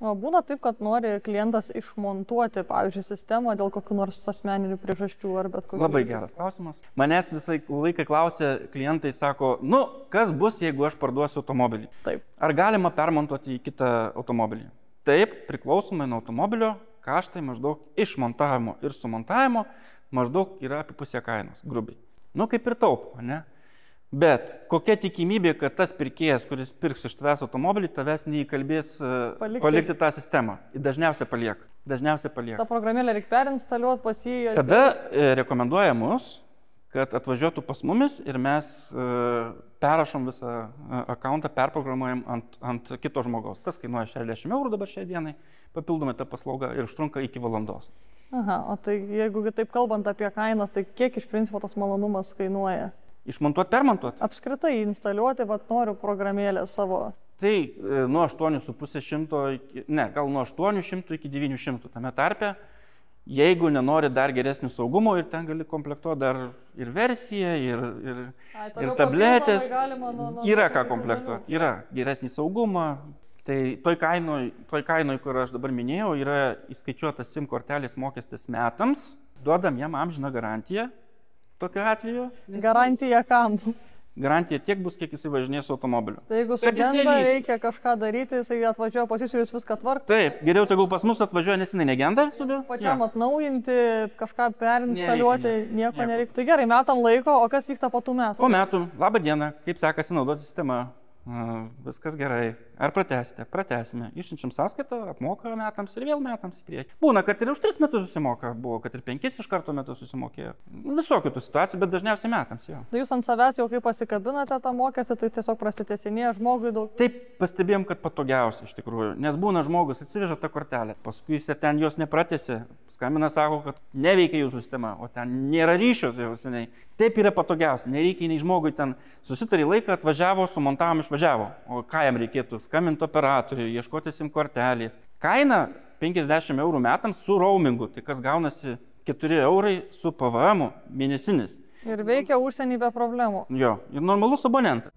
O būna taip, kad nori klientas išmontuoti, pavyzdžiui, sistemą dėl kokių nors asmeninių priežasčių ar bet kokių. Labai geras klausimas. Manęs visą laiką klausia klientai, sako, kas bus, jeigu aš parduosiu automobilį? Taip. Ar galima permontuoti į kitą automobilį? Taip, priklausomai nuo automobilio, kaštai maždaug išmontavimo ir sumontavimo maždaug yra apie pusę kainos, grubiai. Kaip ir taupo, ne? Bet kokia tikimybė, kad tas pirkėjas, kuris pirks iš tavęs automobilį, tavęs neįkalbės palikti tą sistemą? Dažniausiai palieka. Ta programėlė reikia perinstaliuoti pas jį. Tada rekomenduoja mus, kad atvažiuotų pas mumis ir mes perrašom visą akauntą, perprogramuojam ant kito žmogaus. Tas kainuoja 60 eurų dabar šiai dienai, papildomai ta paslauga ir užtrunka iki valandos. Aha, o tai jeigu taip kalbant apie kainas, tai kiek iš principo tas malonumas kainuoja? Išmontuoti, permontuoti? Apskritai instaliuoti, noriu programėlę savo. Tai nuo 8,5 gal nuo 800 iki 900 tame tarpe. Jeigu nenori dar geresnių saugumo ir ten gali komplektuoti dar ir versiją, ir tabletės. Yra ką komplektuoti, yra geresnį saugumą. Tai toj kainoj, kur aš dabar minėjau, yra įskaičiuotas SIM kortelės mokestis metams. Duodam jam amžiną garantiją. Tokiu atveju. Garantija kam? Garantija tiek bus, kiek jisai važinės su automobiliu. Tai jeigu sugenda, reikia kažką daryti, jisai atvažiuoja pas jūs ir jūs viską tvarkote. Taip, geriau tegul pas mus atvažiuoja, nes jinai negenda visada. Pačiam atnaujinti, kažką perinstaliuoti, nieko nereikia. Tai gerai, metam laiko, o kas vyksta po tų metų? Po metų, labą dieną, kaip sekasi naudoti sistemą? Viskas gerai. Ar pratęsite? Pratęsime. Išsiunčiam sąskaitą, apmoka metams ir vėl metams į priekį. Būna, kad ir už 3 metus susimoka, buvo, kad ir 5 iš karto metus susimokėjo. Visokių tų situacijų, bet dažniausiai metams jau. Tai jūs ant savęs jau kaip pasikabinate tą mokestį, tai tiesiog prasitęsinėja žmogui daug. Taip pastebėjom, kad patogiausia iš tikrųjų, nes būna žmogus atsiveža tą kortelę, paskui jis ten jos nepratęsė, skambina, sako, kad neveikia jūsų sistema, o ten nėra ryšio, tai jau seniai. Taip yra patogiausia, nereikia nei žmogui ten susitarė laiką, atvažiavo, sumontavom, išvažiavo. O ką jam reikėtų? Skambinti operatoriui, ieškoti SIM kortelės. Kaina 50 eurų metams su roamingu, tai kas gaunasi 4 eurai su PVM mėnesinis. Ir veikia užsienį be problemų. Jo, ir normalus abonentas.